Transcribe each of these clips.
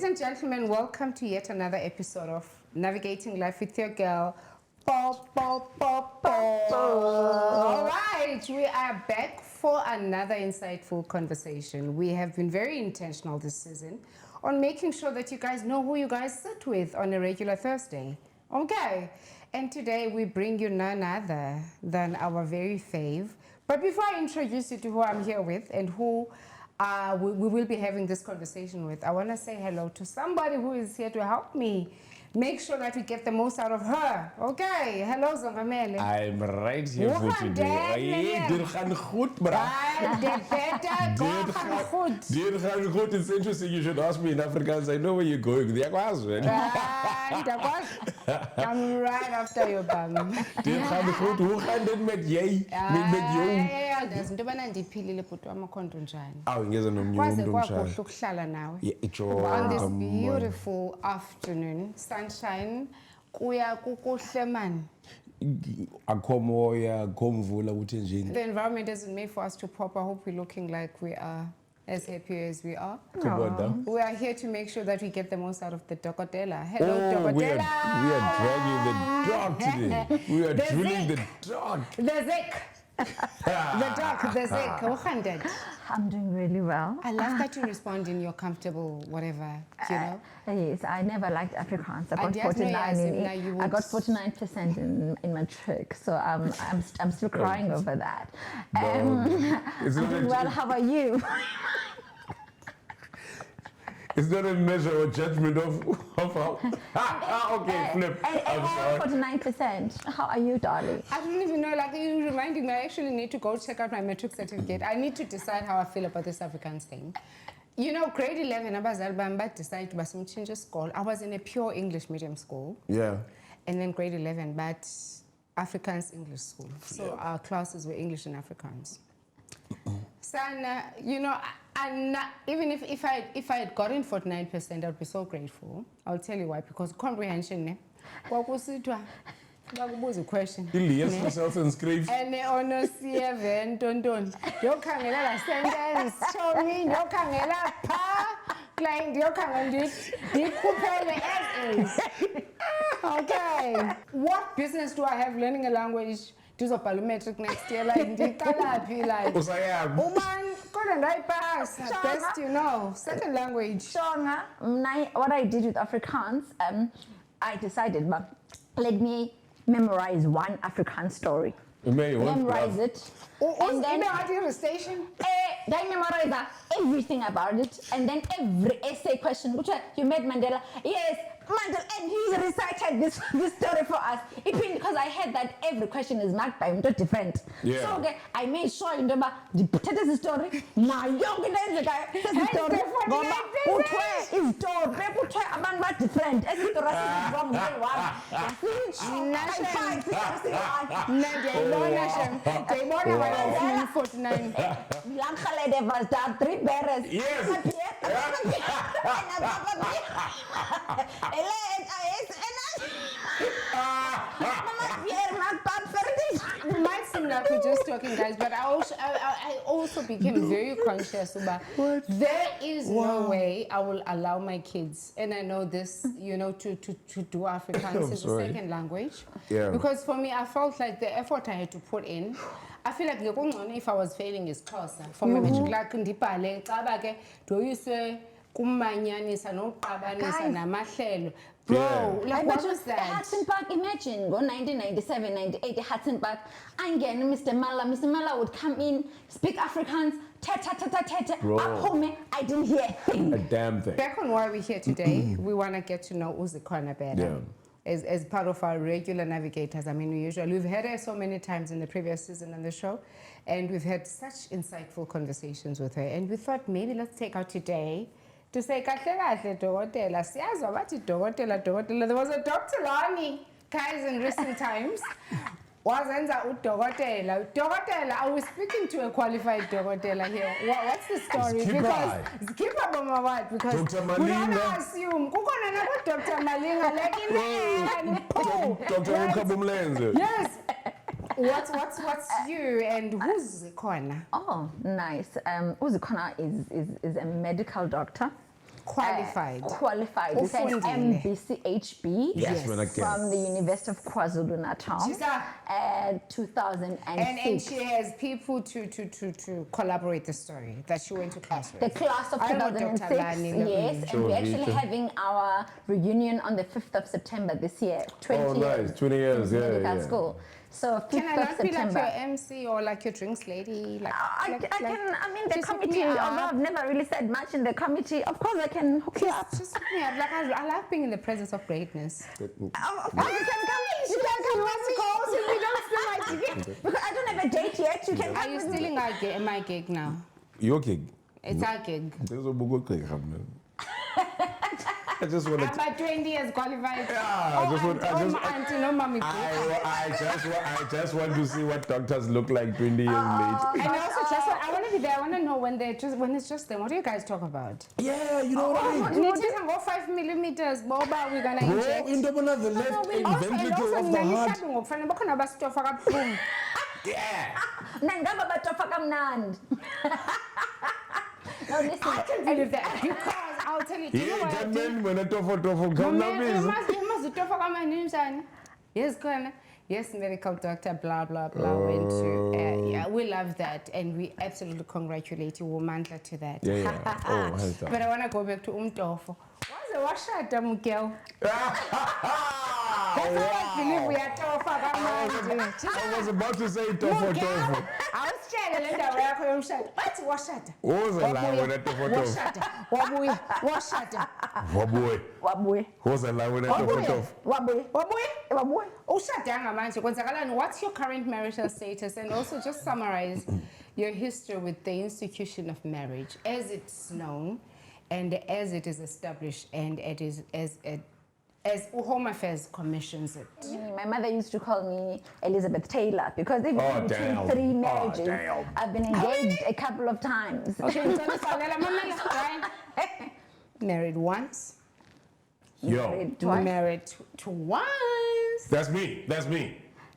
and gentlemen, welcome to yet another episode of Navigating Life with your girl. All right, we are back for another insightful conversation. We have been very intentional this season on making sure that you guys know who you guys sit with on a regular Thursday. Okay, and today we bring you none other than our very fave. But before I introduce you to who I'm here with and who we will be having this conversation with, I want to say hello to somebody who is here to help me make sure that we get the most out of her. Okay, hello Zongamele. I'm right here for today. Dit gaan goed, bra. It's interesting you should ask me in Afrikaans. I know where you're going. I'm right after you, bam. Dit gaan goed. Hoe gaat dit met jij? Met jou? Ja, dat is into bana ndiphilile bhuti wami konto njani. Awu ngeze nomnye Kwaze umuntu kwakuhle omshaya. ukuhlala nawe. Yeah, On this beautiful afternoon, sunshine, kuya kukuhle man. Akho moya, akho mvula ukuthi njini. The environment isn't made for us to pop. I hope we're looking like we are as happy as we are. We are here to make sure that we get the most out of the dokotela. Hello, dokotela. We are dragging the dog today. We are drilling the dog. The Zik. The dog, the Zik. How handed? I'm doing really well. I love that you respond in your comfortable whatever, you know. Yes, I never liked Afrikaans. I got And yes, no, 49 yes, in I got 49% in matric, so I'm still crying over that. I'm doing well. How are you? It's not a measure or judgment of how. Okay, flip. I'm sorry. 49%. How are you, darling? I don't even know, like you reminding me, I actually need to go check out my matric certificate. I need to decide how I feel about this Afrikaans thing. You know, grade 11, I decided to change school. I was in a pure English medium school. Yeah. And then grade 11, but Afrikaans English school. So our classes were English and Afrikaans. Sana, you know, and even if I had gotten 49%, I'd be so grateful. I'll tell you why, because comprehension, what was it? What was the question? Yes, for self-inscribed. And honor CFN, don't. You can't get a sentence. Show me, you can't get a pa. Client, you can't get essays. Okay. What business do I have learning a language? Do the parliamentary next year, like the Kalapi, like. Woman, couldn't I pass? Best you know. Second language. Shonga, what I did with Afrikaans, I decided, let me memorize one Afrikaans story. Memorize it. And then the station. I memorize everything about it, and then every essay question. You met Mandela. Yes, Mandela, and he recited this story for us. It means because I heard that every question is marked by different. Yeah. So okay, I made sure you know the potato story. My young guy, this story. Goma, is story. People try about different. As it was wrong way one. 49. There was that 3 bearers. Yes. It might seem like we're just talking, guys, but I also became very conscious about there is no way I will allow my kids, and I know this, you know, to do Afrikaans as a second language. Yeah. Because for me, I felt like the effort I had to put in, I feel like if I was failing is Xhosa. For me, like ndibhale xaba ke doyise kumanyanisa noqabanisa namahlelo. Bro, like what was that? Hudson Park, imagine, go 1997, 98, Hudson Park, again, Mr. Mala would come in, speak Afrikaans, ta-ta-ta-ta-ta-ta. Back home, I didn't hear a thing. A damn thing. Back on why we're here today, we want to get to know Zikhona better. Yeah. As part of our regular navigators. I mean, we've had her so many times in the previous season on the show, and we've had such insightful conversations with her. And we thought maybe let's take out today to say, there was a Dr. Lani, guys, in recent times. Dokotela, are we speaking to a qualified dokotela here? What's the story? Because Dr. we don't Malinga. assume. Dr. Malinga, like yes. What's you and who's Zikhona? Oh, nice. Zikhona is a medical doctor. Qualified. Qualified with an Ufundile. MBCHB Yes, when I from the University of KwaZulu-Natal, She's a- 2006. And she has people to collaborate the story that she went to class with. The class of I know Dr. 2006, Lani, yes, and Sure, we're actually Vita. having our reunion on the 5th of September this year. 20 Oh, years nice. 20 years, since yeah, medical yeah. school. So 5th Can I of not be like September. your MC or like your drinks lady? Like, I can, I mean, the just hook me committee, up. although I've never really said much in the committee, of course I can hook you up. Just hook me up. Like, I like being in the presence of greatness. Of course you can come. You can come with me. We don't steal my ticket. Because I don't have a date yet. You can Are come you with me. stealing my gig now? Your gig. It's our gig. There's a book I just want to. About 20 years qualified. Yeah, I just want. auntie, no mommy. I just want to see what doctors look like 20 years late. And also, just I want to be there. I want to know when it's just them. What do you guys talk about? Yeah, you know what I mean. We need to go 5 millimeters. Boba, we're gonna Bro, inject. into the left ventricle of the heart. Yeah. Nangaba batofa kamnandi. No, listen. I can believe that because I'll tell you. You know Yeah, what I that did? man when I talk come now, Yes, Gwen. Yes, medical doctor, blah, blah, blah. Went to, yeah, we love that. And we absolutely congratulate you, Womandla, to that. Yeah, yeah. Oh, how's that? But I want to go back to Umtofo. What's the washer, Miguel? That's why I believe we are tough. I was about to say tofo tofo. I was trying to let that work. What's washer? What was a lie when I tofo tofo? Washer. Waboy. Wabwe. What was a lie when I tofo tofo? Wabwe. Wabwe. What's your current marital status? And also just summarize your history with the institution of marriage as it's known and as it is established and it is as Home Affairs commissions it. My mother used to call me Elizabeth Taylor because even between damn. 3 marriages, Damn. I've been engaged a couple of times. Okay, married once. Yo, Married twice. Married to once. that's me.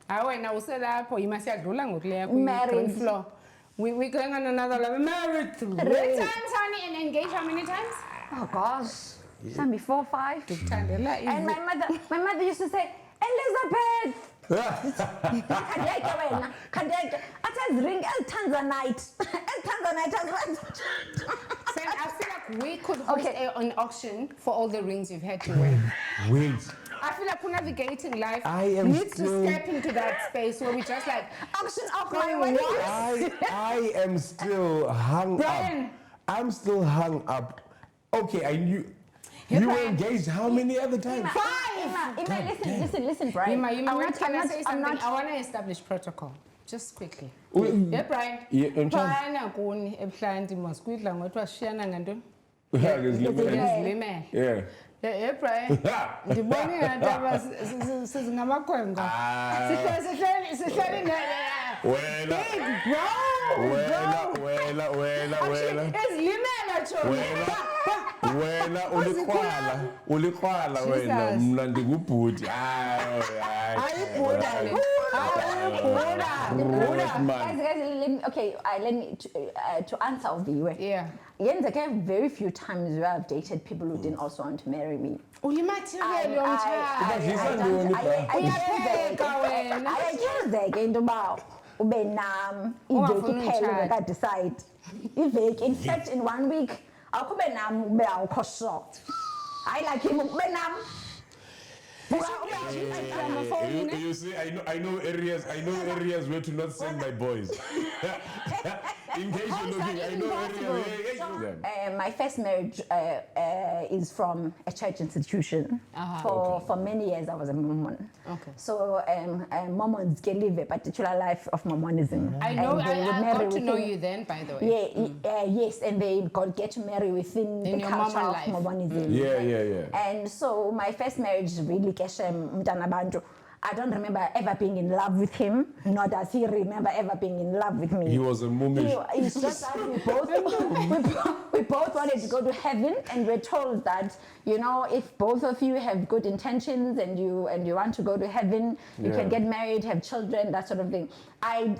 Wena uselapho imasiyadlula ngokuleya Married. floor. We're going on another level. Married 3 times, honey, and engaged how many times? Oh gosh, maybe 4 or 5. Tandela And my mother used to say, Elizabeth. Khadiyeke wena, khadiyeke. Athi ring Tanzanite. Tanzanite as well. I feel like we could host an auction for all the rings you've had to wear. Wait. I feel like navigating life I am needs still- to step into that space where we just like Auction of my going wedding. once. I am still hung Brian. up. I'm still hung up. Okay, I knew. Hey, You were Brian. engaged how many other times? Listen, Brian. Ima, I'm wait, not- can I I'm say not- something? I'm not- I want to establish protocol. Just quickly. Mm. Yeah, Brian. Yeah, I'm trying- Brian akuni ebuhlanti masikwidla ngokuthi wasishiyana ngantoni? Yeah, there's limited. Ngezilimele. Yeah. Yeah, Brian. Ndibone ngathi aba sizingamakhwenkwe. Sihleli Wena. big bro. Wena. Ezilimela Wena ulikhwala wena Jesus. mna ndikubhuti. Ayibhuda le. Guys, okay, let me to answer Oviwe. Yeah. Yenzeke very few times where I've dated people who didn't also want to marry me. Uyimaterial yomtshado. Uyapheka wena. Ayachezeke into yoba ube nam iveki Ungafuni iphele umtshado. ungekadecide. Iveki, in fact, in 1 week, awukho ube nam ube awukho shocked. Hayi like him ube nam. You see, I know areas where to not send my boys. In case you're looking, I know areas. My first marriage is from a church institution. For many years, I was a Mormon. Okay. So Mormons can live a particular life of Mormonism. I know. And they would I marry got to know within- you then, by the way. Yes, and they get to marry within In the your culture Mormon of life. Mormonism. Yeah. And so my first marriage really keshe mntana bantu. I don't remember ever being in love with him, nor does he remember ever being in love with me. He was a Mormon. It's just that we both wanted to go to heaven, and we're told that, you know, if both of you have good intentions and you want to go to heaven, you can get married, have children, that sort of thing. I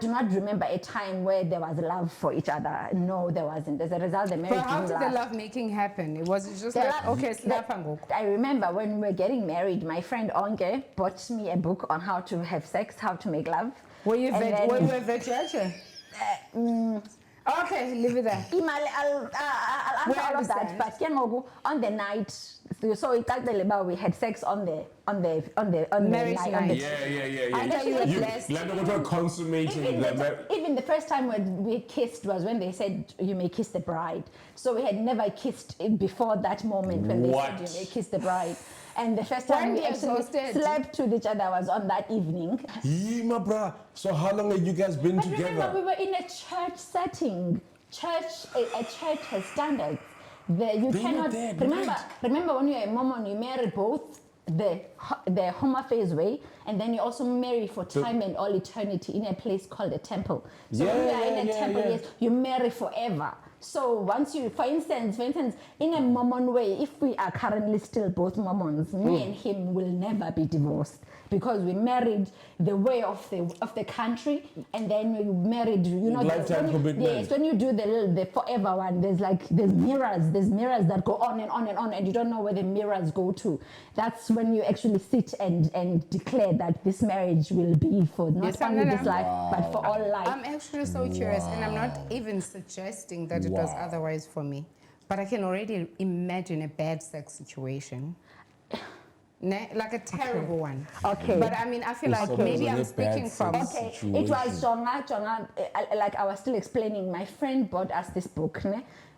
do not remember a time where there was love for each other. No, there wasn't. As a result, the marriage But how didn't did the last. love making happen? It was just like, okay, slap and go. I remember when we were getting married, my friend Onge bought me a book on how to have sex, how to make love. Were you a virgin? Okay, leave it there. I'll answer all of that. But on the night, so it about we had sex on the Marriage night. night. Even the first time when we kissed was when they said you may kiss the bride. So we had never kissed before that moment when they said you may kiss the bride. And the first time we actually slept with each other was on that evening. So how long have you guys been together? Remember, we were in a church setting. A church has standards. You cannot remember when you're a Mormon, you marry both the homophase way, and then you also marry for time and all eternity in a place called a temple. So when you are in a temple, yes, you marry forever. So once you, for instance, in a Mormon way, if we are currently still both Mormons, me and him will never be divorced, because we married the way of the country, and then we married, you know, lifetime commitment. Yes, when you do the forever one, there's mirrors that go on and on and on, and you don't know where the mirrors go to. That's when you actually sit and declare that this marriage will be for not only this life, but for all life. I'm actually so curious, and I'm not even suggesting that it was otherwise for me, but I can already imagine a bad sex situation. Like a terrible one. Okay. But I mean, I feel like maybe I'm speaking from... Okay, it was Jonga, like I was still explaining, my friend bought us this book,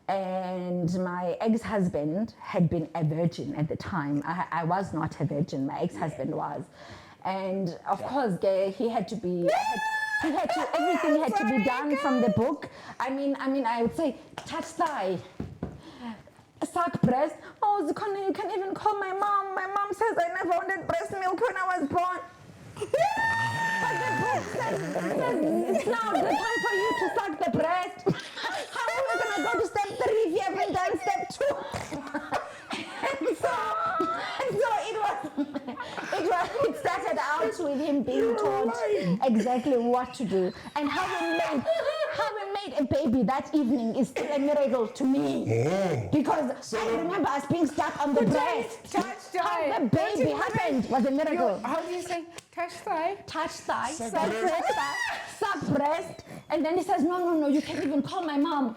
and my ex-husband had been a virgin at the time. I was not a virgin, my ex-husband was. And of course, he had to be... everything had to be done from the book. I mean, I would say, touch thigh, suck breast. Oh, Zikhona, you can even call my mom. My mom says I never wanted breast milk when I was born. But the book says it's now the time for you to suck the breast. How are we going to go to step 3 if you haven't done step 2? It started out with him being taught exactly what to do, and how we made a baby that evening is still a miracle to me, because I remember us being stuck on the breast. How the baby happened was a miracle. How do you say touch thigh? Touch thigh, suck breast, and then he says, no, you can't even call my mom.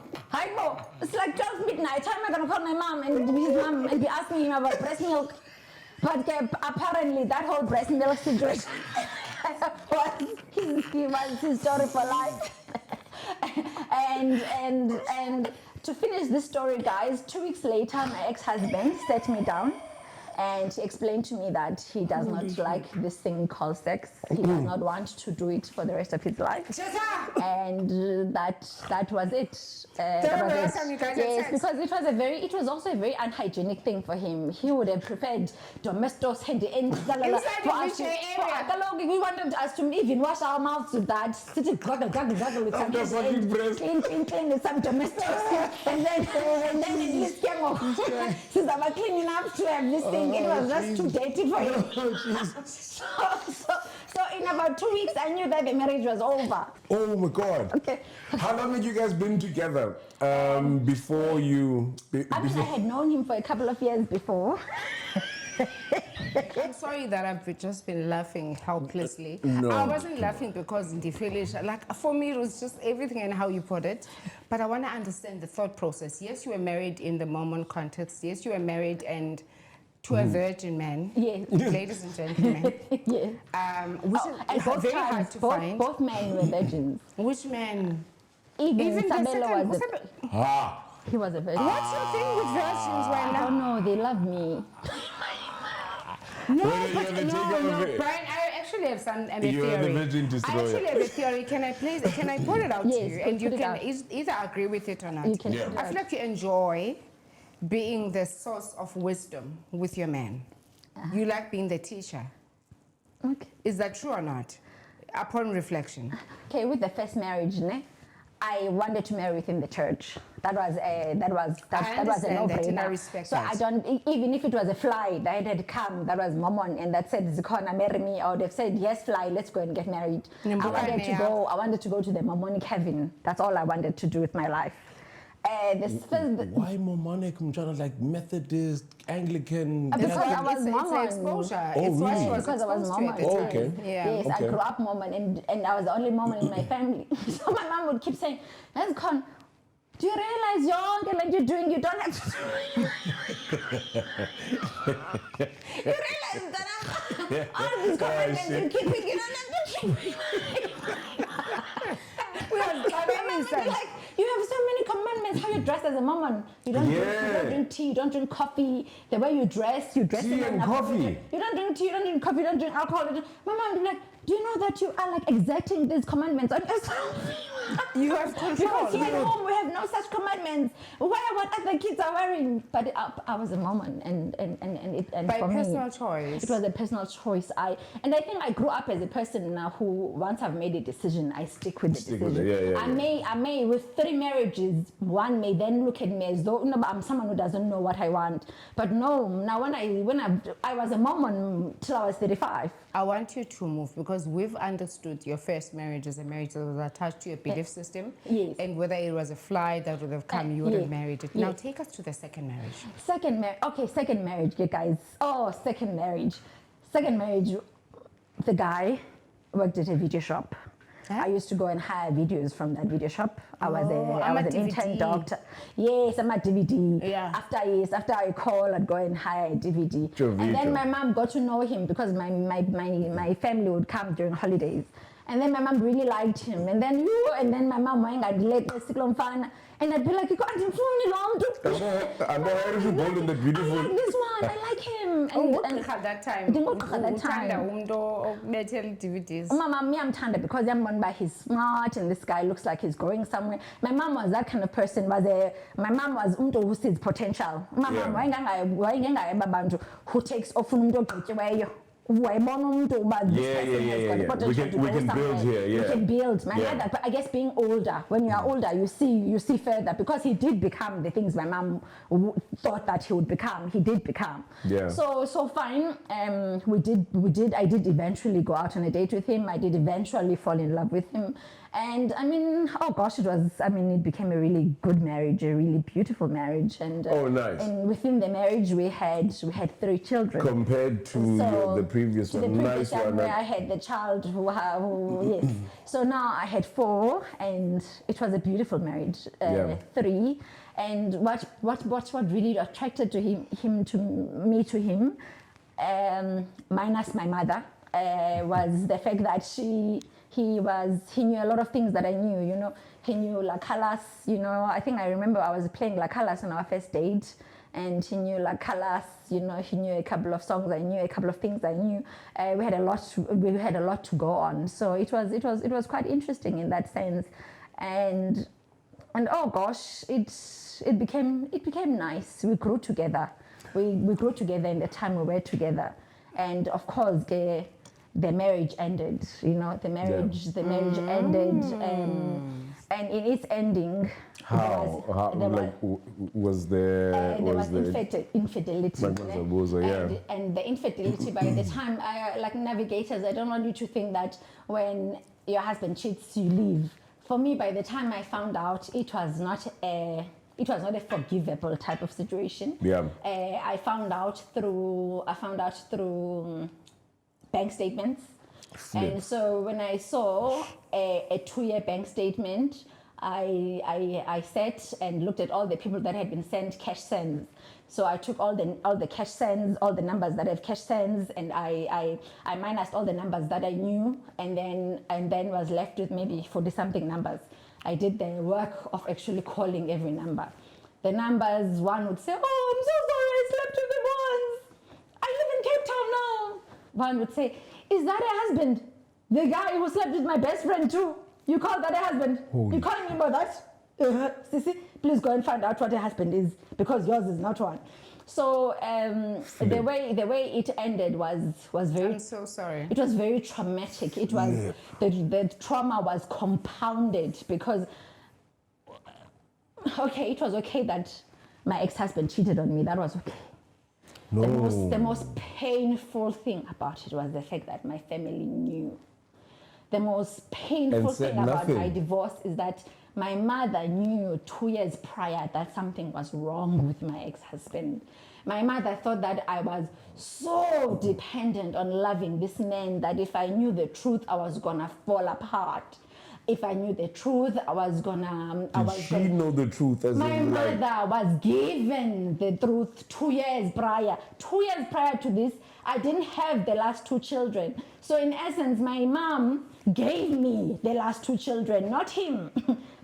It's like 12 midnight. How am I going to call my mom and his mom and be asking him about breast milk? But apparently that whole breast milk situation was his story for life. and to finish this story, guys, 2 weeks later, my ex-husband sat me down and he explained to me that he does not like this thing called sex. He does not want to do it for the rest of his life. And that was it. Yes, because it was also a very unhygienic thing for him. He would have preferred domestos handy and we wanted us to even wash our mouths with that, sitting guggle with some clean with some domestos, and then at least came off. Since I was clean enough to have this thing, it was just too dirty for him. So in about 2 weeks, I knew that the marriage was over. Oh my God. Okay. How long had you guys been together before you... I had known him for a couple of years before. I'm sorry that I've just been laughing helplessly. No. I wasn't laughing because like for me it was just everything and how you put it. But I want to understand the thought process. Yes, you were married in the Mormon context. Yes, you were married and to a virgin man. Yes. Ladies and gentlemen. Yes. Which is very hard to find. Both men were virgins. Which man? Even Sabelo was he was a virgin. What's your thing with virgins right now? I don't know, they love me. No, Brian, I actually have a theory. You are the virgin destroyer. I actually have a theory. Can I put it out to you? And you can either agree with it or not. You can I feel like you enjoy being the source of wisdom with your man. You like being the teacher. Okay. Is that true or not? Upon reflection. Okay, with the first marriage, I wanted to marry within the church. That was a no-brainer. And I respect so that. I don't, even if it was a fly that had come, that was Mormon, and that said, Zikhona, marry me, I would have said, yes, fly, let's go and get married. I wanted to go to the Mormonic heaven. That's all I wanted to do with my life. Why Mormonic? Like Methodist, Anglican? Because I was Mormon. It's exposure. Oh, it's what really? she was Because I was exposed to Mormon. at the time. Okay. Yeah. Yes, I grew up Mormon, and I was the only Mormon in my family. So my mom would keep saying, "Let's come. Do you realize you're doing? You don't have to do You realize that all these commandments you keep thinking, you don't have to do like, you have so many commandments. How you dress as a Mormon. You don't drink tea, you don't drink coffee. The way you dress tea and coffee. You don't drink tea, you don't drink coffee, you don't drink alcohol. My mom would be like, do you know that you are like exacting these commandments on yourself? You have control. Because here at home we have no such commandments. What other kids are wearing? But I was a Mormon, and by for personal me, choice. it was a personal choice. I think I grew up as a person who, once I've made a decision, I stick with the decision. I may with 3 marriages, one may then look at me as though I'm someone who doesn't know what I want. But no, now when I was a Mormon till I was 35. I want you to move because we've understood your first marriage as a marriage that was attached to your belief system. Yes. And whether it was a fly that would have come, you would have married it. Now Yes. take us to the second marriage. Second marriage, you guys. Oh, second marriage. Second marriage, the guy worked at a video shop. I used to go and hire videos from that video shop. I was an intern doctor. Yes, I'm a DVD. Yeah. After I call, I'd go and hire a DVD. And then my mom got to know him because my family would come during holidays. And then my mom really liked him. And then my mom went and let the cyclone. And I'd be like, I didn't I know how to born in that beautiful. I like this one. I like him. And at that time. DVDs. Mama, me, I'm tender because I'm one by he's smart and this guy looks like he's going somewhere. My mom was that kind of person. My mom was who sees potential. My mom, who takes off we can build here. We can build. My mother, but I guess being older, when you are older, you see further because he did become the things my mom thought that he would become. He did become. Yeah. So fine. I did eventually go out on a date with him. I did eventually fall in love with him. And I mean, oh gosh, it became a really good marriage, a really beautiful marriage. And nice. And within the marriage, we had 3 children. Compared to the previous one, the nice previous one. Where I had the child yes. So now I had 4, and it was a beautiful marriage. 3, and what really attracted to me to him, minus my mother, was the fact that he knew a lot of things that I knew, he knew La Calas, I think I remember I was playing La Calas on our first date, and he knew La Calas, he knew a couple of songs I knew, a couple of things I knew. We had a lot to go on, so it was quite interesting in that sense, and oh gosh, it became nice. We grew together. We grew together in the time we were together, and of course the marriage ended. The marriage ended, and in its ending, was there infidelity. And the infidelity, by the time, like navigators, I don't want you to think that when your husband cheats, you leave. For me, by the time I found out, it was not a forgivable type of situation. Yeah. I found out through bank statements. And so when I saw a 2-year bank statement, I sat and looked at all the people that had been sent cash sends. So I took all the cash sends, all the numbers that have cash sends, and I minused all the numbers that I knew, and then was left with maybe 40-something numbers. I did the work of actually calling every number. The numbers, one would say, "Oh, I'm so sorry, I slept with the ones. I live in Cape Town now." One would say, "Is that a husband? The guy who slept with my best friend too. You call that a husband? You calling me about that? Sissy, please go and find out what a husband is, because yours is not one." So the way it ended was very. I'm so sorry. It was very traumatic. It was the trauma was compounded because. Okay, it was okay that my ex-husband cheated on me. That was okay. No. The most painful thing about it was the fact that my family knew. The most painful thing about my divorce is that my mother knew 2 years prior that something was wrong with my ex-husband. My mother thought that I was so dependent on loving this man that if I knew the truth, I was gonna fall apart. If I knew the truth, I was gonna. Did she know the truth? As my in, mother was given the truth 2 years prior. 2 years prior to this, I didn't have the last 2 children. So in essence, my mom gave me the last 2 children, not him.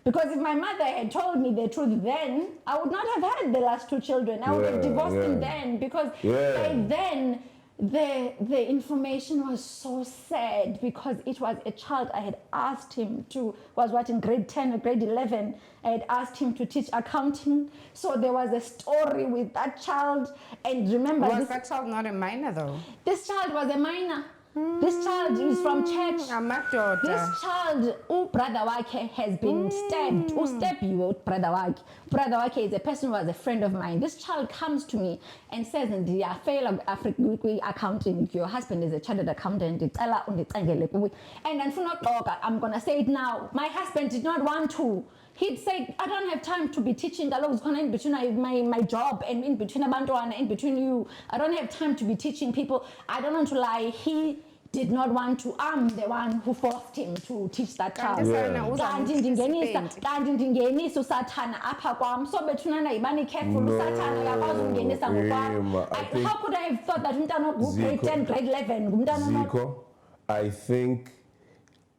Because if my mother had told me the truth then, I would not have had the last 2 children. I would have divorced him then, because by then, the information was so sad, because it was a child I had asked him to, was what, in grade 10 or grade 11, I had asked him to teach accounting. So there was a story with that child. And remember, was that child not a minor though? This child was a minor. This child is from church. This child, brother wake has been stabbed. Stab you, brother wake. Brother wake is a person who was a friend of mine. This child comes to me and says, "I fail of African accounting. Your husband is a chartered accountant." And then I'm gonna say it now. My husband did not want to. He'd say, "I don't have time to be teaching. I was in between my job and in between Abantwana, in between you. I don't have time to be teaching people." I don't want to lie. He did not want to. I'm the one who forced him to teach that child. Kanti ndingenisa usathana apha kwam. So bethunana yibani careful, usathana uyakwazi ukungenisa ngokwakho. How could I have thought that umntana grade 10, grade 11 Zikhona, I think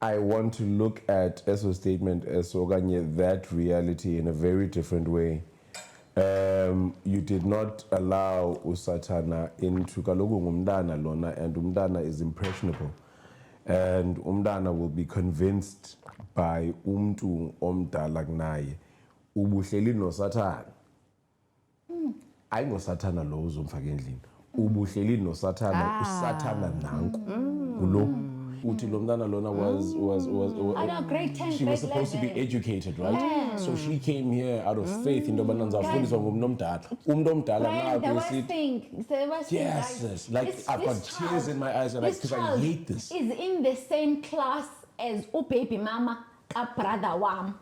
I want to look at Eso's statement as okanye that reality in a very different way. You did not allow usatana into kaloku ngumntana lona, and umntana is impressionable, and umntana will be convinced by umntu omdala kunaye. Ubuhleli nosatana. Ayingosathana lo uzomfaka endlini. Ubuhleli nosatana, usathana nanku. Ulo uthi lo mntana lona was grade 10, she was supposed to be educated, right? So she came here out of faith into yobana ndizawufundiswa ngumntu omdala. Umntu omdala yes, like I've got tears in my eyes because I hate this. Is in the same class as baby mama brother wam.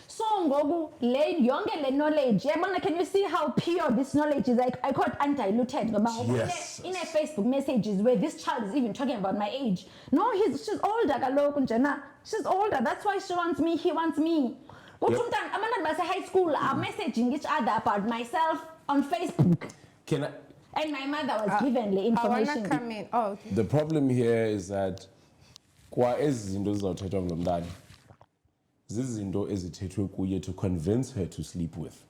So ngoku yonke le knowledge, can you see how pure this knowledge is? Like I got undiluted. Yes. In a Facebook messages where this child is even talking about my age. No, she's older kaloku njena. She's older. That's why she wants me. He wants me. I'm at high school. I'm messaging each other about myself on Facebook. Can I? And my mother was given the information. I wanna come in. Oh, okay. The problem here is that kwa ezi zinto zizawuthethwa ngulo mntana zizinto ezithethwe kuye to convince her to sleep with.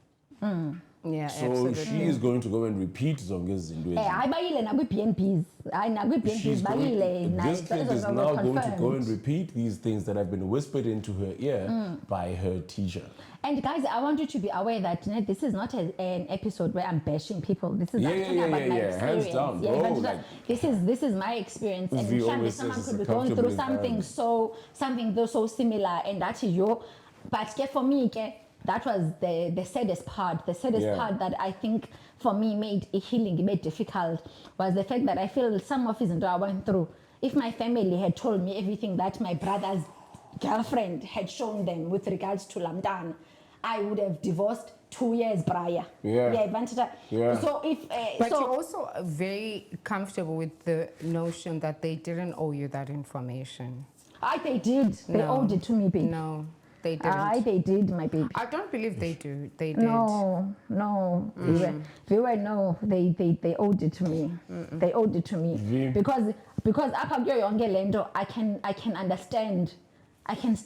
Yeah, so absolutely. she is going to go and repeat zonke izinto ezi. Hayi bayile nakwi-BNBs. Hayi nakwi-BNBs bayile. This kid is now going to go and repeat these things that have been whispered into her ear by her teacher. And guys, I want you to be aware that this is not an episode where I'm bashing people. This is talking about my experience. Hands down, bro. This is my experience, and someone could be going through something so similar, and that is your. But for me, that was the saddest part. The saddest part that I think for me made healing made difficult was the fact that I feel some of his I went through. If my family had told me everything that my brother's girlfriend had shown them with regards to Lamdan, I would have divorced 2 years prior. So if but you're also very comfortable with the notion that they didn't owe you that information. They did. They owed it to me, babe. No, they didn't. They did, my baby. I don't believe they do. They did. No. They owed it to me. They owed it to me because apha kuyo yonke lento I can understand. I can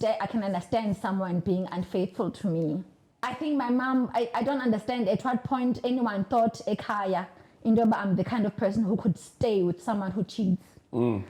understand someone being unfaithful to me. I think my mom, I don't understand at what point anyone thought ekhaya indoba I'm the kind of person who could stay with someone who cheats. There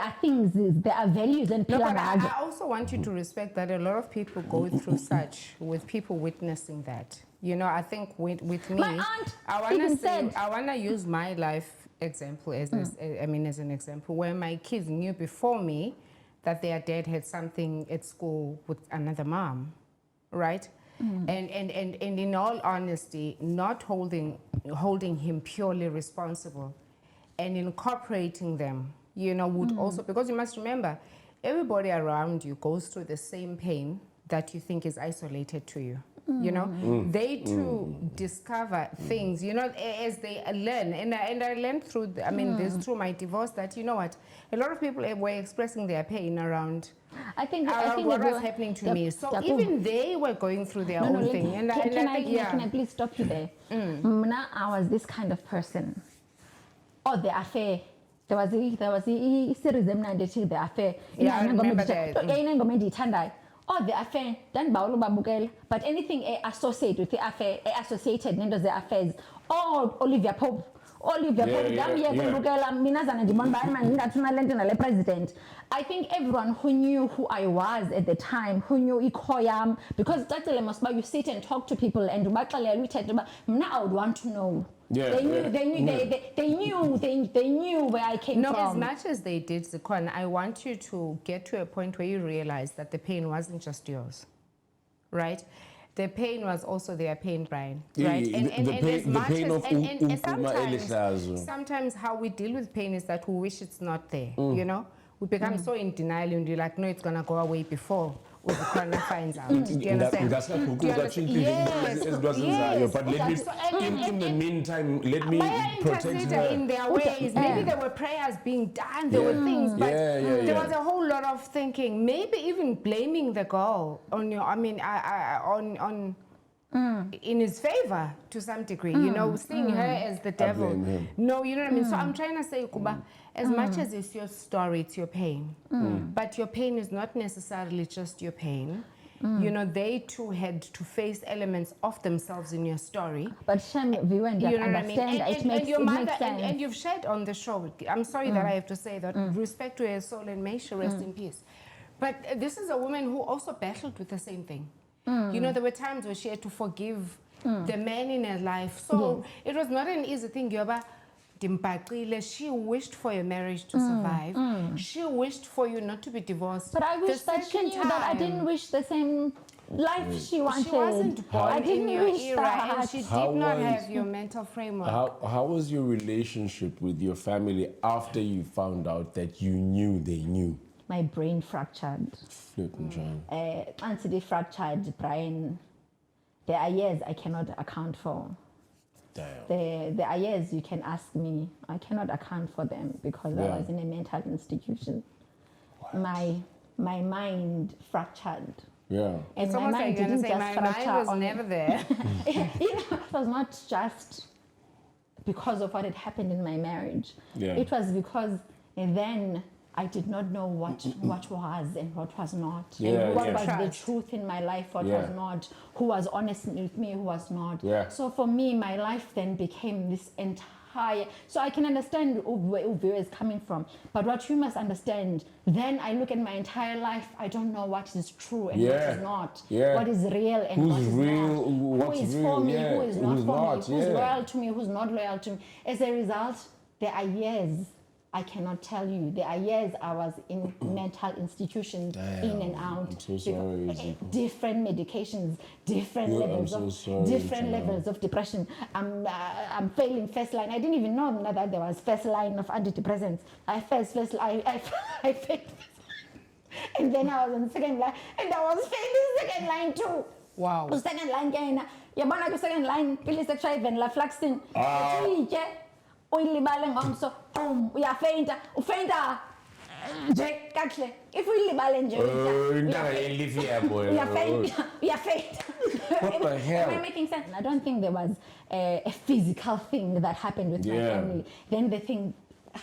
are things, there are values and no, but I also want you to respect that a lot of people go through such with people witnessing that. You know, I think with me, My aunt I even wanna said- I wanna use my life example as as an example where my kids knew before me that their dad had something at school with another mom, right? And in all honesty, not holding him purely responsible and incorporating them, you know, would also, because you must remember, everybody around you goes through the same pain that you think is isolated to you. You know, they too discover things, you know, as they learn. And I learned through, this through my divorce that, you know what, a lot of people were expressing their pain around I think what was happening to me. So even they were going through their own thing. And I think, can I please stop you there? Now I was this kind of person. Oh, the affair. There was a series emnandi the affair. Yeah, I remember that. Oh, the affair. Then but anything associated with the affair, associated with the affairs. Oh, Olivia Pope. President. I think everyone who knew who I was at the time, who knew Ikoyam, because you sit and talk to people and now I would want to know. Yeah, They knew where I came No, from. as much as they did, Zikhona, I want you to get to a point where you realize that the pain wasn't just yours, right? The pain was also their pain, Brian, right? Sometimes how we deal with pain is that we wish it's not there, you know? We become so in denial and you're like, no, it's going to go away before Zikhona finds out. Do you understand? Yes. But let me, in the meantime, let me protect her. In their ways. Maybe there were prayers being done, there were things, but there was a whole lot of thinking, maybe even blaming the girl on your, in his favor to some degree, you know, seeing her as the devil. No, you know what I mean? So I'm trying to say, Kuba, as much as it's your story, it's your pain. But your pain is not necessarily just your pain. You know, they too had to face elements of themselves in your story. But Shem, you and you know understand, what I mean? it makes sense. And you've shared on the show, I'm sorry that I have to say that, respect to her soul and may she rest in peace. But this is a woman who also battled with the same thing. You know, there were times where she had to forgive the man in her life. So it was not an easy thing. She wished for your marriage to survive. She wished for you not to be divorced. But I wish that she knew that I didn't wish the same life she wanted. She wasn't born I didn't in your wish era, that. and she did not have your mental framework. How was your relationship with your family after you found out that you knew they knew? My brain fractured. Anthony fractured, Brian. There are years I cannot account for. Damn. There are years you can ask me. I cannot account for them because I was in a mental institution. My mind fractured. Yeah. And It's my almost mind like you're didn't going to say, just my mind fracture was on never there. You know, it was not just because of what had happened in my marriage. Yeah. It was because then I did not know what was and what was not. Yeah, What yeah. was the Trust. truth in my life, what was not. Who was honest with me, who was not. Yeah. So for me, my life then became this entire... So I can understand where Uvio is coming from. But what you must understand, then I look at my entire life, I don't know what is true and what is not. Yeah. What is real and what is not. Who is for me, who is not for me, who's loyal to me, who's not loyal to me. As a result, there are years I cannot tell you. There are years I was in mental institutions, in and out. I'm so sorry. Different medications, different levels of depression. I'm failing first line. I didn't even know that there was first line of antidepressants. I failed. And then I was on second line, and I was failing second line too. Wow. Second line, second line, pills that try venlafaxine. Uyilibale ngomso, boom, uyafeinta nje kahle. If uyilibale nje uyafeinta. What the hell? Am I making sense? I don't think there was a physical thing that happened with my family. Then the thing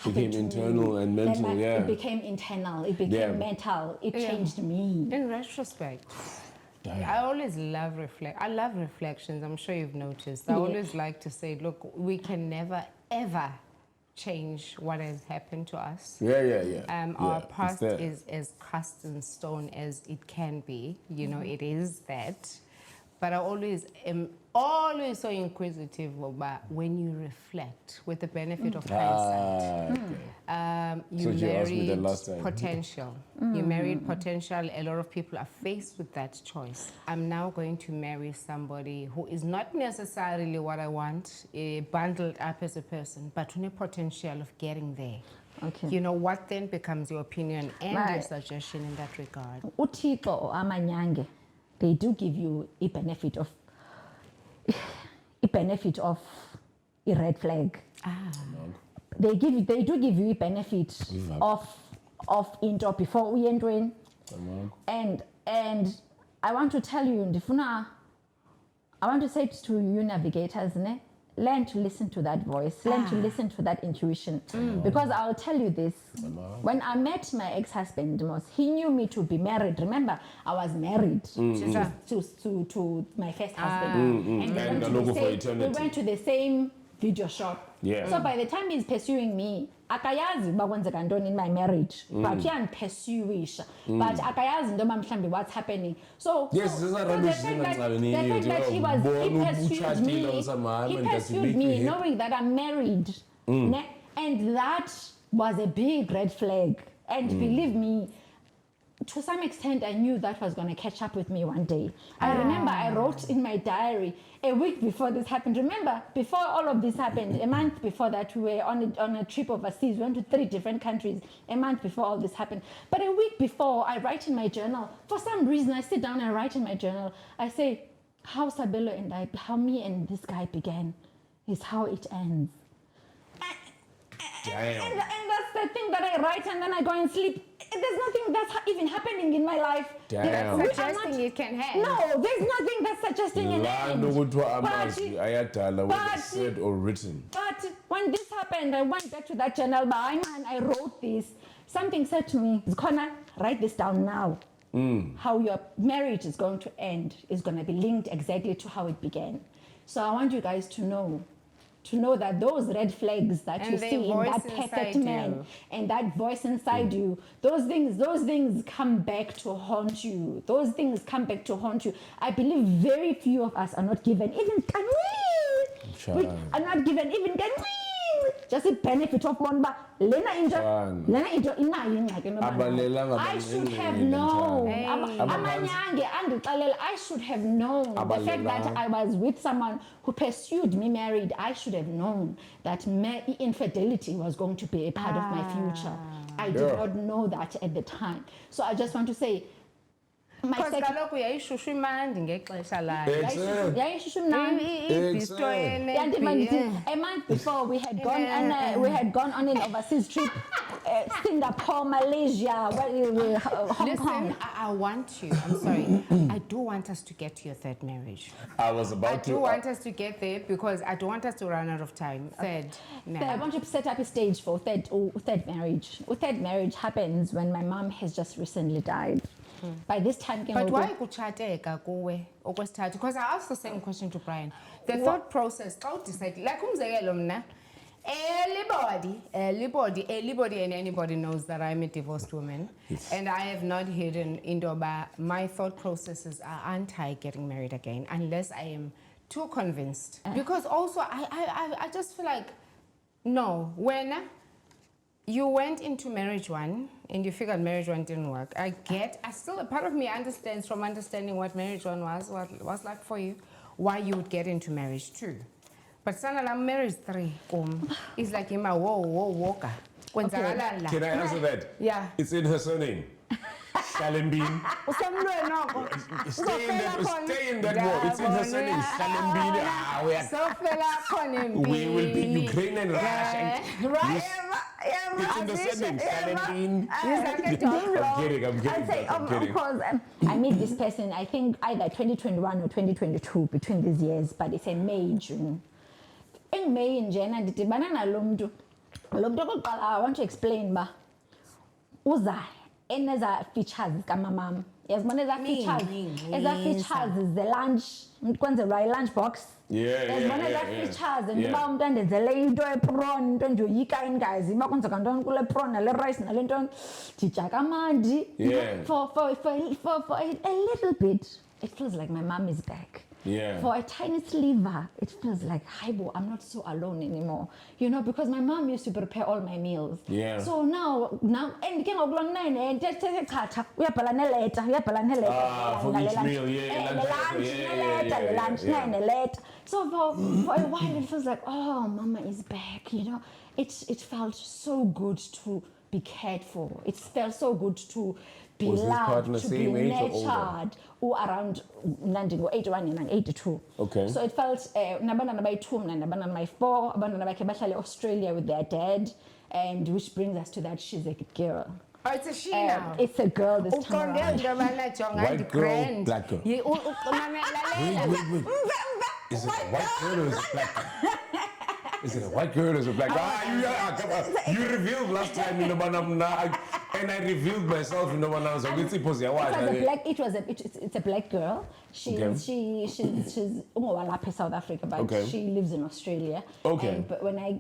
became internal and mental, It became internal, it became mental, it changed me. In retrospect, I always love I love reflections. I'm sure you've noticed. I always like to say, look, we can never ever change what has happened to us. Our past is as cast in stone as it can be. You know, it is that. But I always am always so inquisitive about when you reflect with the benefit of hindsight. You So you asked me that married last time. potential. You married potential. A lot of people are faced with that choice. I'm now going to marry somebody who is not necessarily what I want, bundled up as a person, but with a potential of getting there. Okay. You know, what then becomes your opinion and your suggestion in that regard? Uthixo or amanyange, they do give you a benefit of a red flag. They do give you a benefit of into before we enter in. And I want to tell you, I want to say to you navigators, ne? Learn to listen to that voice, learn to listen to that intuition. Because I'll tell you this, when I met my ex-husband, he knew me to be married. Remember, I was married to my first husband. And we went to the same video shop. Yeah. So by the time he's pursuing me, akayazi bakwenzeka ntoni in my marriage, but uyandipursue-isha, but akayazi into yoba mhlawumbi what's happening. So Yes, so the the fact that he pursued me knowing that I'm married, and that was a big red flag. And believe me, to some extent, I knew that was going to catch up with me one day. I remember I wrote in my diary a week before this happened. Remember, before all of this happened, a month before that, we were on a trip overseas. We went to 3 different countries a month before all this happened. But a week before, I write in my journal. For some reason, I sit down and write in my journal. I say, how how me and this guy began is how it ends. And that's the thing that I write, and then I go and sleep. There's nothing that's even happening in my life. Damn. That's suggesting it can have. No, there's nothing that's suggesting an end. Whether said or written. But when this happened, I went back to that journal. I wrote this. Something said to me, Zikhona, write this down now. How your marriage is going to end is going to be linked exactly to how it began. So I want you guys to know that those red flags that you see in that perfect man and that voice inside you, those things come back to haunt you. Those things come back to haunt you. I believe very few of us are not given even just a benefit of one, but I should have known. I should have known the fact that I was with someone who pursued me married. I should have known that infidelity was going to be a part of my future. I did not know that at the time. So I just want to say, because kaloku yayishushu imandi ngexesha layo. A month before we had gone on an overseas trip, Singapore, Malaysia, Hong Kong. I want you. I'm sorry. I do want us to get to your third marriage. I do want us to get there because I don't want us to run out of time. Third. I want to set up a stage for third marriage. Third marriage happens when my mom has just recently died. By this time, but why kuchateka kuwe okwesithathu? Because I asked the same question to Brian. The thought process, how decide, like umzekelo mna, anybody and anybody knows that I'm a divorced woman, and I have not hidden indoba. My thought processes are anti getting married again unless I am too convinced. Because also I just feel like, no, when you went into marriage one and you figured marriage one didn't work. I still, a part of me understands from understanding what marriage one was, what it was like for you, why you would get into marriage two. But sana marriage 3 is like walker. Can I answer that? Yeah. It's in her surname. Hlalempini. Stay in that word. It's in her surname. Hlalempini. We will be Ukraine and Russia. It's in the surname. Hlalempini. I'm kidding. Because I met this person, I think either 2021 or 2022 between these years, but it's a May, June. In May, in June, I want to explain, ba. Uza. And there's a features kama mom. Yes, one is a features. As a features is the lunch. The lunch box. Yeah. One is a features and mom then there's a lady a prawn. Don't you yika guys? You can don't call a prawn, a rice, and a little teacher kamadi. For a little bit, it feels like my mom is back. Yeah. For a tiny sliver, it feels like, Haibo, I'm not so alone anymore. You know, because my mom used to prepare all my meals. Yeah. So now, and ke ngokulong nine, chatha, uyabhala neletter, for each meal, yeah, lunch, letter. So for a while, it feels like, oh, mama is back, you know. It felt so good to be cared for. It felt so good to be Was this loved, partner to be same age or older? nurtured, or around 81 and 82. Okay. So it felt, nabantwana bayi-2, nabantwana bayi-4, abantwana bakhe bahlale Australia with their dad, and which brings us to that she's a girl. Oh, it's a she now. It's a girl this time Uqonde around. into yobana jonga White girl, grand. black girl. Lalela. Wait. Is it a white girl or is it black? Is it a white girl or is it black? Come on. You revealed last time, you know, and I revealed myself, you know, when I was like, it's a black girl. She's South Africa, but she lives in Australia. Okay. But when I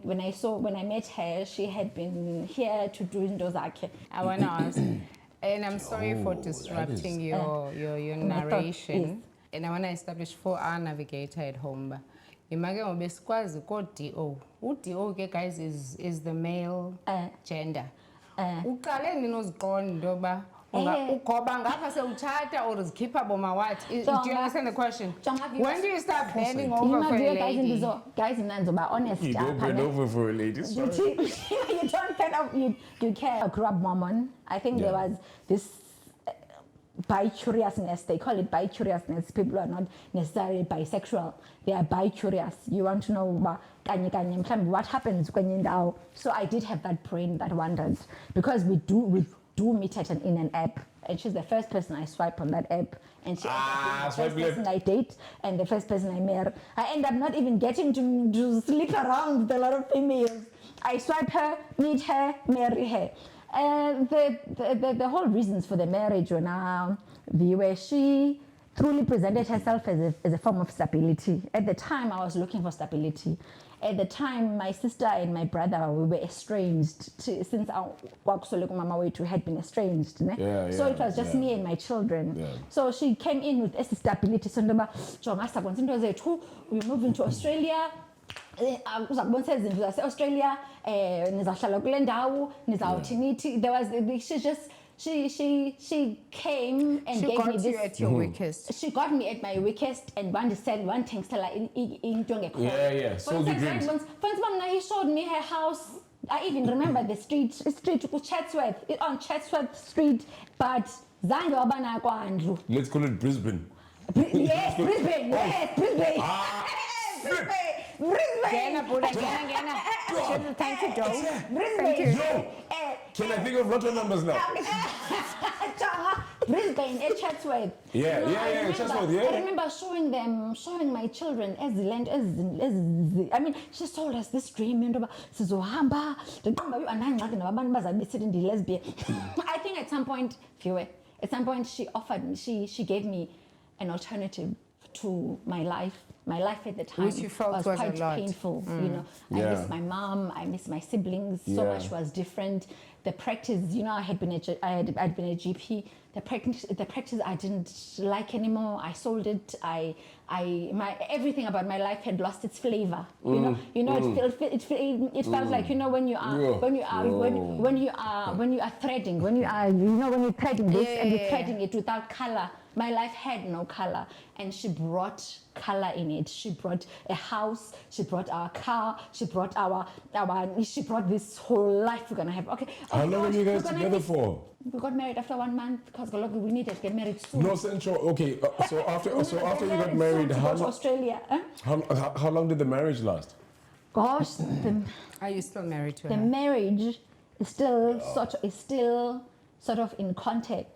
met her, she had been here to do Indozake. I want to ask, and I'm sorry for disrupting your narration. And I want to establish for our navigator at home. Image ngobe sikwazi ko DO. U-DO ke guys is the male gender. Uqale ninoziqonda ndoba ugoba ngapha sewuchata or zikhipha boma what? Do you understand the question? When do you start bending over for a lady? Guys, Nanzo, honest. You don't bend over for a lady. You don't bend over. You care. I grew up Mormon. I think there was this bi-curiousness. They call it bi-curiousness. People are not necessarily bisexual. They are bi-curious. You want to know what happens when you're down. So I did have that brain that wandered, because we do meet in an app, and she's the first person I swipe on that app, and she the first person I date and the first person I marry. I end up not even getting to sleep around with a lot of females. I swipe her, meet her, marry her. The whole reasons for the marriage were now where she truly presented herself as a form of stability. At the time, I was looking for stability. At the time, my sister and my brother, we were estranged since our mama had been estranged. So it was just me and my children. Yeah. So she came in with stability. So we moved into Australia. Australia, she came and she gave got me this. You at your weakest. She got me at my weakest, and one thing sold your dreams. He showed me her house. I even remember the street Chatsworth, on Chatsworth Street, but let's call it Brisbane. Yes, Brisbane. Yes, Brisbane. Brisbane. Thank you, Joe. Brisbane. Can I think of lotto numbers now? Brisbane at Chatsworth. Chatsworth, yeah. I remember showing my children as I mean, she told us this dream, I think at some point she offered me, she gave me an alternative to my life. My life at the time which you felt was quite painful. You know, I miss my mom, I miss my siblings. So much was different. The practice, you know, I'd been a GP. The practice I didn't like anymore. I sold it. Everything about my life had lost its flavor. It felt like, you know, when you are threading, when you're threading this and you're threading it without color. My life had no color, and she brought color in it. She brought a house, she brought our car, she brought she brought this whole life we're gonna have. Okay. How long were you guys together for? We got married after 1 month because we needed to get married soon. No central. Okay. So after you got married, how long? Australia. How long did the marriage last? Gosh, are you still married to her? The marriage is still sort of in context.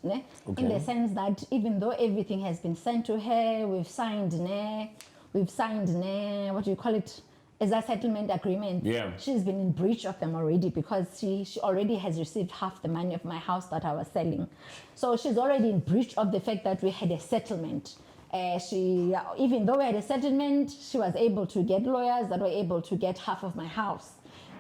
In the sense that even though everything has been sent to her, we've signed what do you call it, as a settlement agreement. She's been in breach of them already, because she already has received half the money of my house that I was selling. So she's already in breach of the fact that we had a settlement. Even though we had a settlement, she was able to get lawyers that were able to get half of my house.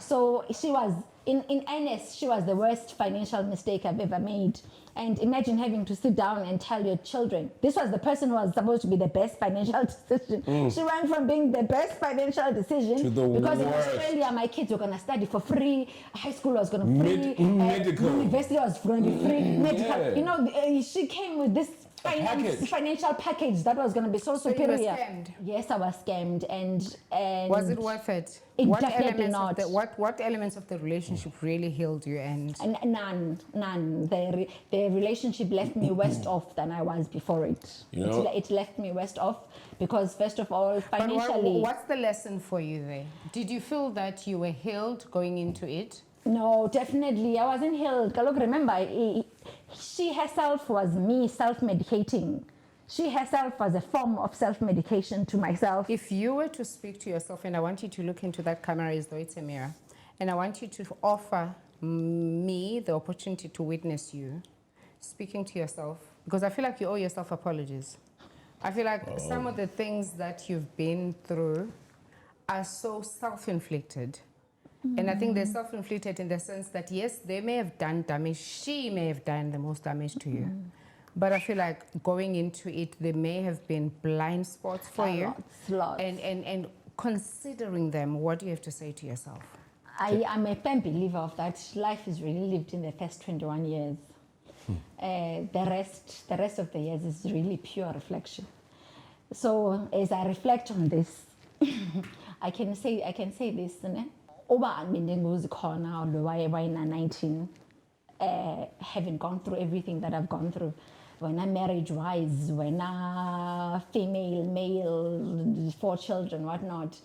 So she was, in earnest, she was the worst financial mistake I've ever made. And imagine having to sit down and tell your children, this was the person who was supposed to be the best financial decision. She went from being the best financial decision to the because worst. in Australia, my kids were going to study for free, high school was going to be free, medical. University was going to be free, medical. Yeah. You know, she came with this financial package that was going to be so superior. You were scammed. Yes, I was scammed, and Was it worth it? It What definitely elements not. Of what elements of the relationship really healed you? And None. The relationship left me worse off than I was before it. You know? It left me worse off because, first of all, but financially. what's the lesson for you there? Did you feel that you were healed going into it? No, definitely. I wasn't healed. Look, remember, she herself was me self-medicating. She herself was a form of self-medication to myself. If you were to speak to yourself, and I want you to look into that camera as though it's a mirror, and I want you to offer me the opportunity to witness you speaking to yourself, because I feel like you owe yourself apologies. I feel like some of the things that you've been through are so self-inflicted. And I think they're self-inflicted in the sense that, yes, they may have done damage. She may have done the most damage to you. But I feel like going into it, there may have been blind spots for you. Lots. And considering them, what do you have to say to yourself? I am a firm believer of that. Life is really lived in the first 21 years. The rest of the years is really pure reflection. So as I reflect on this, I can say this, ne? Oba Zikhona why 19, having gone through everything that I've gone through, when I'm marriage-wise, when I'm female, male, 4 children, whatnot.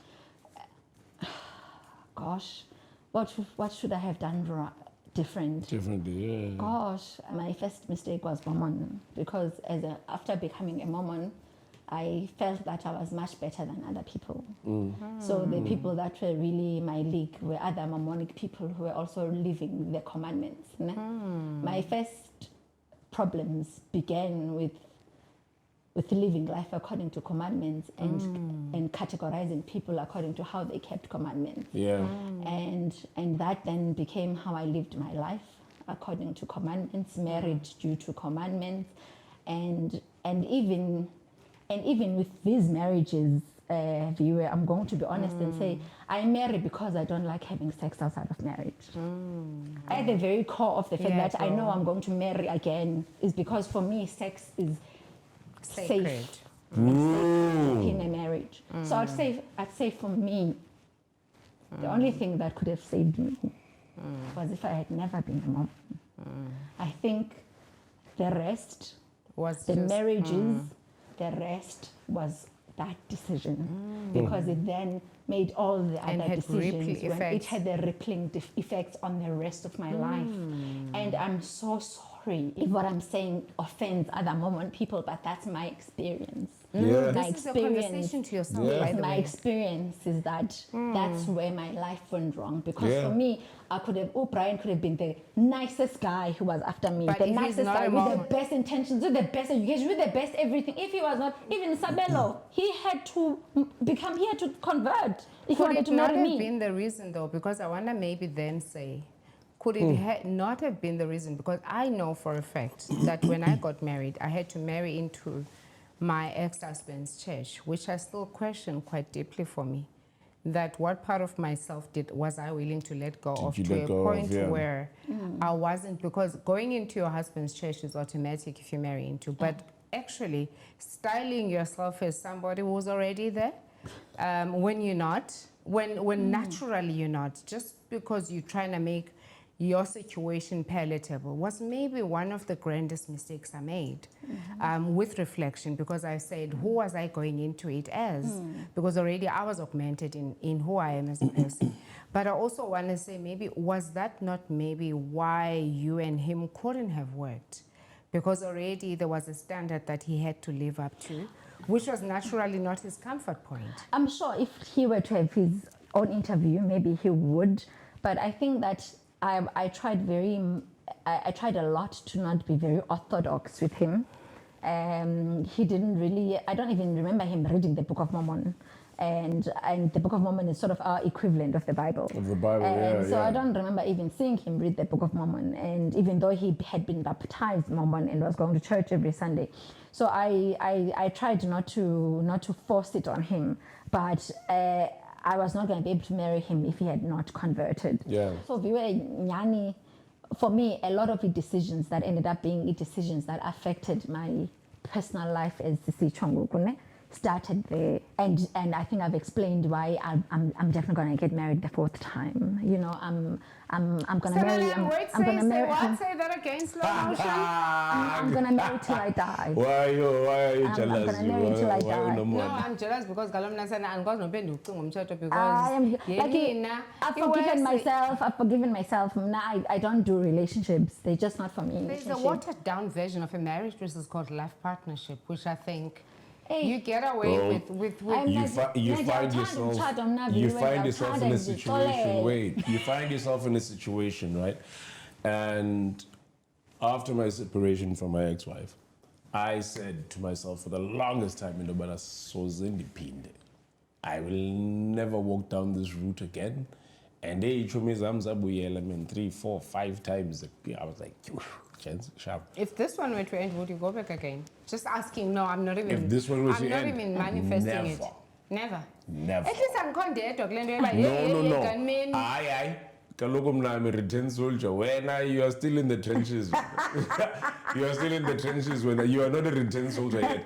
Gosh, what should I have done different? Differently, yeah. Gosh, my first mistake was Mormon, because after becoming a Mormon, I felt that I was much better than other people. So the people that were really my league were other Mormonic people who were also living the commandments. My first problems began with living life according to commandments and categorizing people according to how they kept commandments. Yeah. And that then became how I lived my life, according to commandments, marriage due to commandments, and even with these marriages, viewer, I'm going to be honest and say, I marry because I don't like having sex outside of marriage. At the very core of the fact that I know I'm going to marry again is because for me, sex is Sacred. safe in a marriage. So I'd say for me, the only thing that could have saved me was if I had never been a mom. I think the rest Was the just, marriages, the rest was that decision because it then made all the And other had decisions. ripple It effects. had the rippling effects on the rest of my life. And I'm so sorry if what I'm saying offends other Mormon people, but that's my experience. Yeah. My This is a experience. conversation to yourself, Yeah. by the My way. experience is that that's where my life went wrong. Because Yeah. for me, Brian could have been the nicest guy who was after me, But the if he's nicest not guy a with the Mormon- best intentions, with the best education, with the best everything. If he was not, even Sabelo, he had to convert if he Could wanted it to not marry have me. been the reason, though? Because I want to maybe then say, could it not have been the reason? Because I know for a fact that when I got married, I had to marry into my ex-husband's church, which I still question quite deeply for me. That what part of myself was I willing to let go of you to let a go of, point yeah. where I wasn't, because going into your husband's church is automatic if you marry into, but actually styling yourself as somebody who's already there, when you're not, when naturally you're not, just because you're trying to make your situation palatable, was maybe one of the grandest mistakes I made with reflection, because I said, who was I going into it as? Because already I was augmented in who I am as a person. But I also want to say, maybe, was that not maybe why you and him couldn't have worked? Because already there was a standard that he had to live up to, which was naturally not his comfort point. I'm sure if he were to have his own interview, maybe he would. But I think that I tried a lot to not be very orthodox with him. He didn't really, I don't even remember him reading the Book of Mormon. and the Book of Mormon is sort of our equivalent of the Bible. Of the Bible, And so yeah. I don't remember even seeing him read the Book of Mormon. And even though he had been baptized Mormon and was going to church every Sunday, so I tried not to force it on him, but I was not going to be able to marry him if he had not converted. Yeah. So for me, a lot of the decisions that ended up being decisions that affected my personal life as Zikhona started there, and I think I've explained why I'm definitely going to get married the fourth time. You know, I'm going to marry. I'm going to marry. Say that again, slow motion. I'm going to marry till I die. Why are you I'm jealous? gonna marry till I Why die. no No, more? I'm jealous because I am like I've forgiven myself. I've forgiven myself. Now I don't do relationships. They're just not for me. There's a watered down version of a marriage which is called life partnership, which I think Hey. you get away Well, with You find yourself in a situation. Wait, you find yourself in a situation, right? And after my separation from my ex-wife, I said to myself for the longest time, I will never walk down this route again. And they told me 3, 4, 5 times. I was like, sharp. If this one were to end, would you go back again? Just asking. No, I'm not even. If this one were to I'm not end, even manifesting it. never. Never. Never. At least I'm content. No. Aye. Kaloku mna I'm a returned soldier. When you are still in the trenches. You are still in the trenches when you are not a returned soldier yet.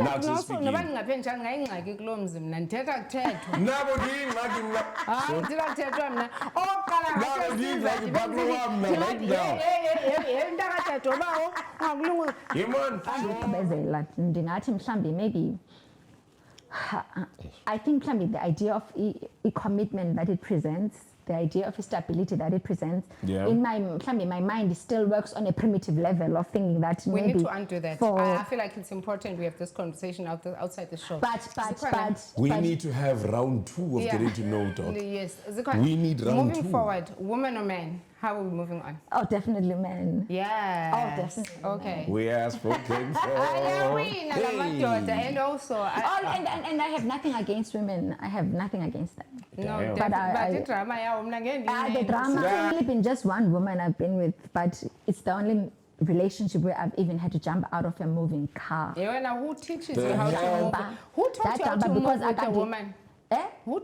Not to speak. Noba ngingaphendla ngayingxaki kulo mzi mna ndithetha kuthethwa. Nabo ndiyingxaki mna. Hayi ndithetha kuthethwa mna. Oqala Nabo ndiyingxaki phambi kwam mna right now. Ntakathetha bawo ngakulungu. Yimon. Gqibezela ndingathi mhlambi maybe I think mhlambi the idea of a commitment that it presents, the idea of stability that it presents, Yeah. in my mind still works on a primitive level of thinking that We maybe need to undo that. I feel like it's important we have this conversation outside the show. but We need to have round 2 of getting to know, dog. Yes. We need round Moving 2. forward, woman or man? How are we moving on? oh definitely man. Yeah. Oh, definitely. Okay. We are spoken for. And also, And I have nothing against women. I have nothing against them. no, Damn. but the drama, The drama, I've only been just one woman I've been with, but it's the only relationship where I've even had to jump out of a moving car. Who teaches The you how to hell? move? Who taught you how to move because I with a can't woman? Eh? Who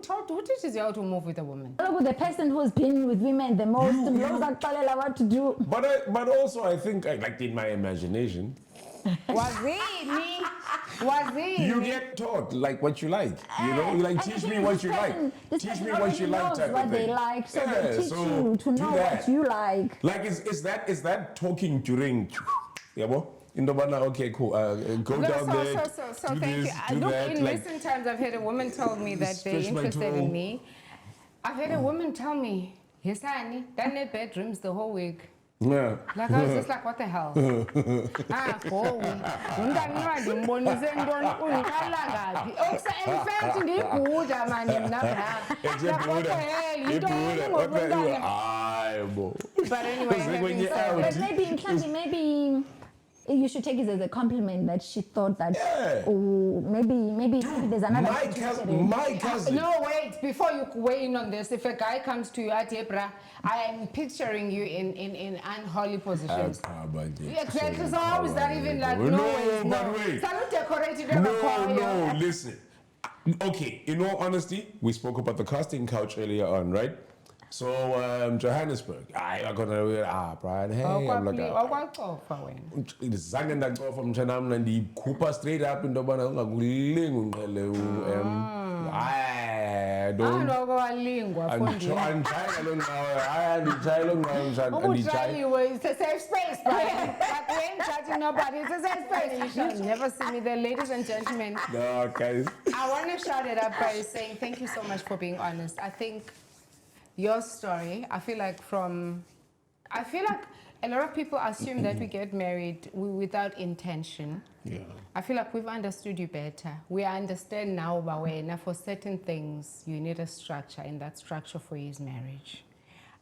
teaches you how to move with a woman? Look, the person who's been with women the most knows what to do. But also I think, like in my imagination, Was it me? Was it you me? get taught like what you like. You know, you like And teach I me think what this you person- like. this Teach person me what already you like knows type what of they thing. like, so they teach so you to do know that. what you like. Like is that talking during? Yeah, in the banner, okay, cool. Go No, down there. so do thank you. this, do Look, that. in Like, recent times, I've had a woman tell me that they're stretch my interested toe. in me. I've had a woman tell me, yes, honey, that need bedrooms the whole week. yeah. Like I was just like, what the hell? Go. Umntanancwadi ngibonise ntoni uyiqala ngaphi? In fact ndiyibhuda manje mna bra. Like, what the hell? Yintoni ngokwentwana? But anyway, having said But that, maybe you should take it as a compliment that she thought that, Yeah. oh, maybe there's another. My cousin. no, wait, before you weigh in on this, if a guy comes to you at Ebra, I am picturing you in unholy positions. Exactly, so how is that even like, But wait. Salute decorated No, listen. Okay, in all honesty, we spoke about the casting couch earlier on, right? So, Johannesburg, I'm gonna, Brian, hey, I'm like, zange ndacofa mtshana mna ndiyikhupha straight up into yobana ungakulingi unqele anditshayi loo nqawe hayi anditshayi loo nqawe mtshana anditshayi It's a safe space, Brian. But we ain't judging nobody. It's a safe space. You shall never see me there, ladies and gentlemen. No, guys. I want to shout it up by saying thank you so much for being honest. I think your story, I feel like a lot of people assume that we get married without intention. Yeah. I feel like we've understood you better. We understand now, but for certain things, you need a structure, and that structure for you is marriage.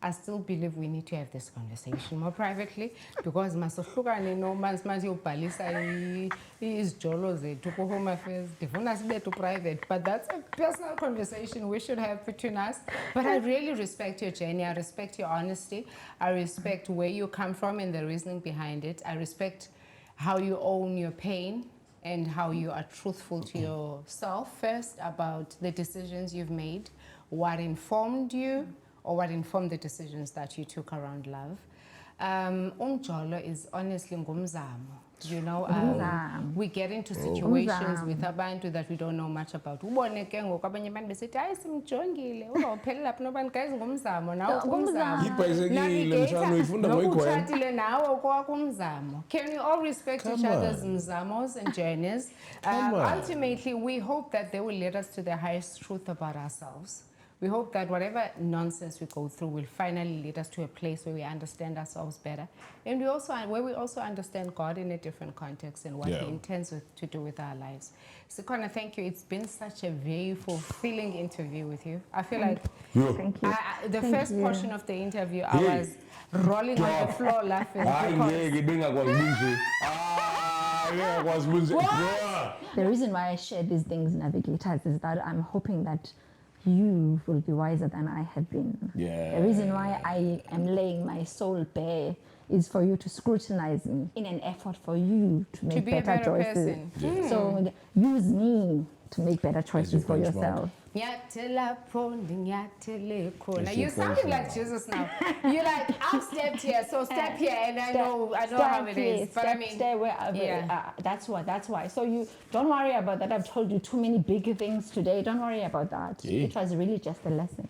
I still believe we need to have this conversation more privately because masohlukane no manje ubhalisa izijolo zethu ku Home Affairs ndifuna sibe to private, but that's a personal conversation we should have between us. But I really respect your journey. I respect your honesty. I respect where you come from and the reasoning behind it. I respect how you own your pain and how you are truthful to yourself first about the decisions you've made, what informed you or what informed the decisions that you took around love. Umjolo is honestly ngumzamo. You know, we get into situations with abantu that we don't know much about. Ubone ke ngoku abanye abantu besithi hayi simjongile uzawuphelela phi nobani guys ngumzamo nawe kumzamo ibhayisekile mshana uyifunda ngoyikhona nokutshatile nawe kwakumzamo. Can we all respect each other's mzamos and journeys? Ultimately, we hope that they will lead us to the highest truth about ourselves. We hope that whatever nonsense we go through will finally lead us to a place where we understand ourselves better, and where we also understand God in a different context and what He intends to do with our lives. Zikhona, thank you. It's been such a very fulfilling interview with you. I feel like Thank you. the first portion of the interview, I was rolling on the floor laughing. The reason why I share these things, navigators, is that I'm hoping that you will be wiser than I have been. Yeah. The reason why I am laying my soul bare is for you to scrutinize me in an effort for you to make be a better choices. person. So use me to make better choices for yourself. You're sounding like Jesus now. You're like, I've stepped here, so step here, and I know how it is. But I mean, stay wherever. That's why. So you don't worry about that. I've told you too many big things today. Don't worry about that. It was really just a lesson.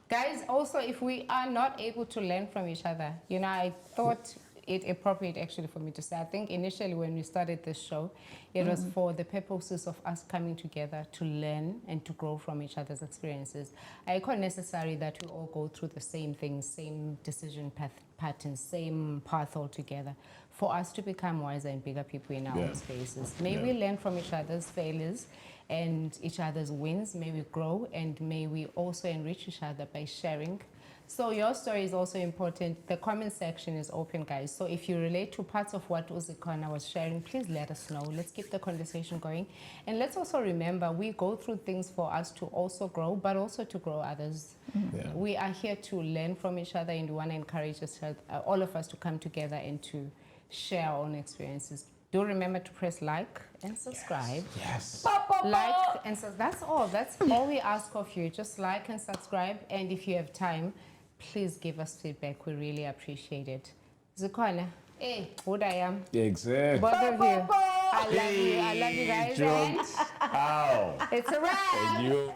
Guys, also, if we are not able to learn from each other, you know, I thought it appropriate actually for me to say, I think initially when we started this show, it was for the purposes of us coming together to learn and to grow from each other's experiences. It's not necessary that we all go through the same things, same decision patterns, same path altogether. For us to become wiser and bigger people in our own spaces. May we learn from each other's failures and each other's wins. May we grow, and may we also enrich each other by sharing. So your story is also important. The comment section is open, guys. So if you relate to parts of what Zikhona was sharing, please let us know. Let's keep the conversation going. And let's also remember, we go through things for us to also grow, but also to grow others. We are here to learn from each other, and we want to encourage us, all of us to come together and to share our own experiences. Do remember to press like and subscribe. Yes. Like and that's all. That's all we ask of you. Just like and subscribe. And if you have time, please give us feedback. We really appreciate it. Zikhona, hey, what I am. Exactly. Both of you. I love you. I love you guys. Jokes. Ow. It's a wrap. And you.